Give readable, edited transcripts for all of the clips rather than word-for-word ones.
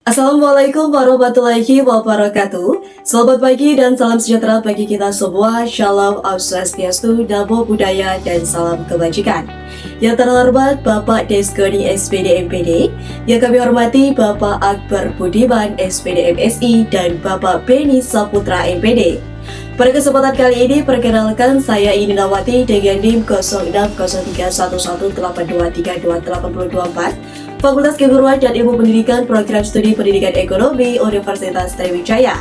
Assalamualaikum warahmatullahi wabarakatuh. Selamat pagi dan salam sejahtera bagi kita semua. Shalom, Om Swastiastu, Namo Buddhaya, dan salam kebajikan. Yang terhormat Bapak Deskoni SPD MPD, yang kami hormati Bapak Akbar Budiman SPD MSI, dan Bapak Beni Saputra MPD. Pada kesempatan kali ini, perkenalkan saya Ininawati dengan NIM 060311823224, Fakultas Keguruan dan Ilmu Pendidikan Program Studi Pendidikan Ekonomi Universitas Sriwijaya.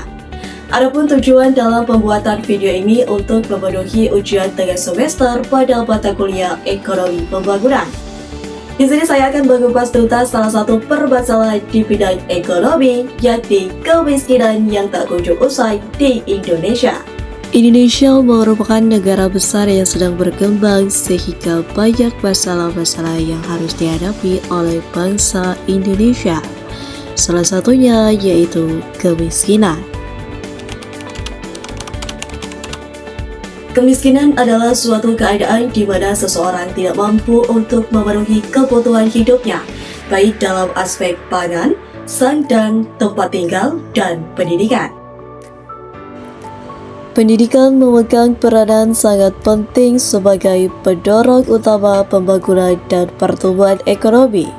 Adapun tujuan dalam pembuatan video ini untuk memenuhi ujian tengah semester pada mata kuliah Ekonomi Pembangunan. Di sini saya akan mengupas tuntas salah satu permasalahan di bidang ekonomi, yakni kemiskinan yang tak kunjung usai di Indonesia. Indonesia merupakan negara besar yang sedang berkembang sehingga banyak masalah-masalah yang harus dihadapi oleh bangsa Indonesia. Salah satunya yaitu kemiskinan. Kemiskinan adalah suatu keadaan di mana seseorang tidak mampu untuk memenuhi kebutuhan hidupnya, baik dalam aspek pangan, sandang, tempat tinggal, dan pendidikan. Pendidikan memegang peranan sangat penting sebagai pendorong utama pembangunan dan pertumbuhan ekonomi.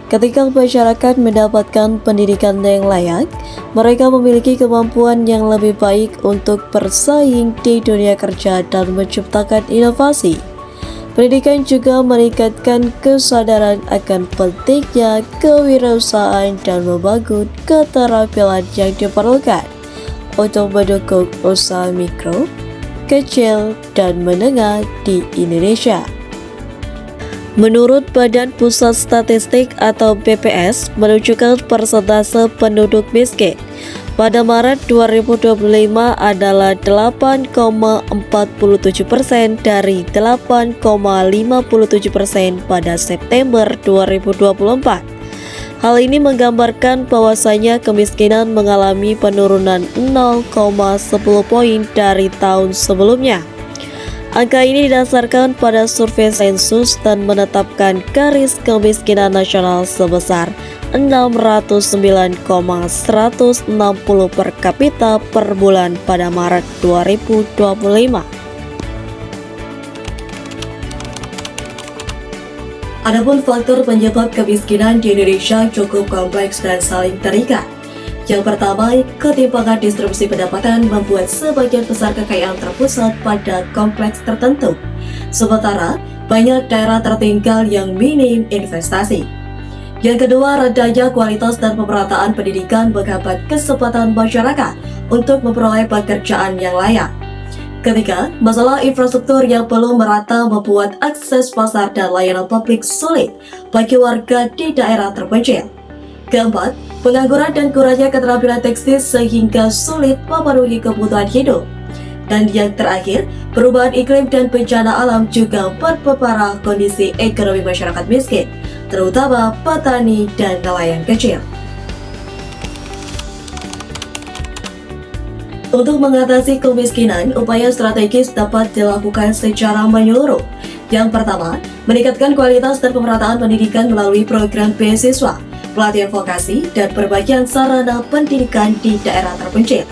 Ketika masyarakat mendapatkan pendidikan yang layak, mereka memiliki kemampuan yang lebih baik untuk bersaing di dunia kerja dan menciptakan inovasi. Pendidikan juga meningkatkan kesadaran akan pentingnya kewirausahaan dan membangun keterampilan yang diperlukan untuk mendukung usaha mikro, kecil, dan menengah di Indonesia. Menurut Badan Pusat Statistik atau BPS menunjukkan persentase penduduk miskin pada Maret 2025 adalah 8,47% dari 8,57% pada September 2024. Hal ini menggambarkan bahwasanya kemiskinan mengalami penurunan 0,10 poin dari tahun sebelumnya. Angka ini didasarkan pada survei sensus dan menetapkan garis kemiskinan nasional sebesar 609,160 per kapita per bulan pada Maret 2025. Adapun faktor penyebab kemiskinan di Indonesia cukup kompleks dan saling terikat. Yang pertama, ketimpangan distribusi pendapatan membuat sebagian besar kekayaan terpusat pada kompleks tertentu. Sementara, banyak daerah tertinggal yang minim investasi. Yang kedua, rendahnya kualitas dan pemerataan pendidikan menghambat kesempatan masyarakat untuk memperoleh pekerjaan yang layak. Ketiga, masalah infrastruktur yang belum merata membuat akses pasar dan layanan publik sulit bagi warga di daerah terpencil. Keempat, pengangguran dan kurangnya keterampilan tekstil sehingga sulit memenuhi kebutuhan hidup. Dan yang terakhir, perubahan iklim dan bencana alam juga memperparah kondisi ekonomi masyarakat miskin, terutama petani dan nelayan kecil. Untuk mengatasi kemiskinan, upaya strategis dapat dilakukan secara menyeluruh. Yang pertama, meningkatkan kualitas dan pemerataan pendidikan melalui program beasiswa, pelatihan vokasi, dan perbaikan sarana pendidikan di daerah terpencil.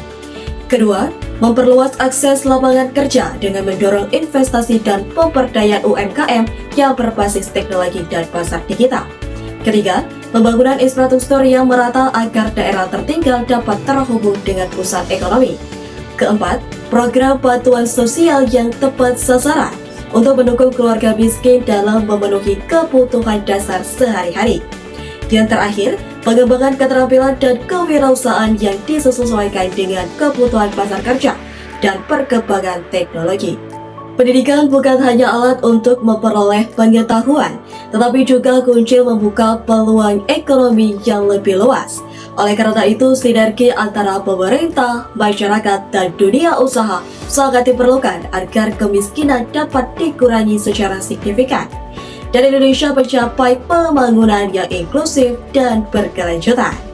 Kedua, memperluas akses lapangan kerja dengan mendorong investasi dan pemberdayaan UMKM yang berbasis teknologi dan pasar digital. Ketiga, pembangunan infrastruktur yang merata agar daerah tertinggal dapat terhubung dengan pusat ekonomi. Keempat, program bantuan sosial yang tepat sasaran untuk mendukung keluarga miskin dalam memenuhi kebutuhan dasar sehari-hari. Yang terakhir, pengembangan keterampilan dan kewirausahaan yang disesuaikan dengan kebutuhan pasar kerja dan perkembangan teknologi. Pendidikan bukan hanya alat untuk memperoleh pengetahuan, tetapi juga kunci membuka peluang ekonomi yang lebih luas. Oleh karena itu, sinergi antara pemerintah, masyarakat, dan dunia usaha sangat diperlukan agar kemiskinan dapat dikurangi secara signifikan dan Indonesia mencapai pembangunan yang inklusif dan berkelanjutan.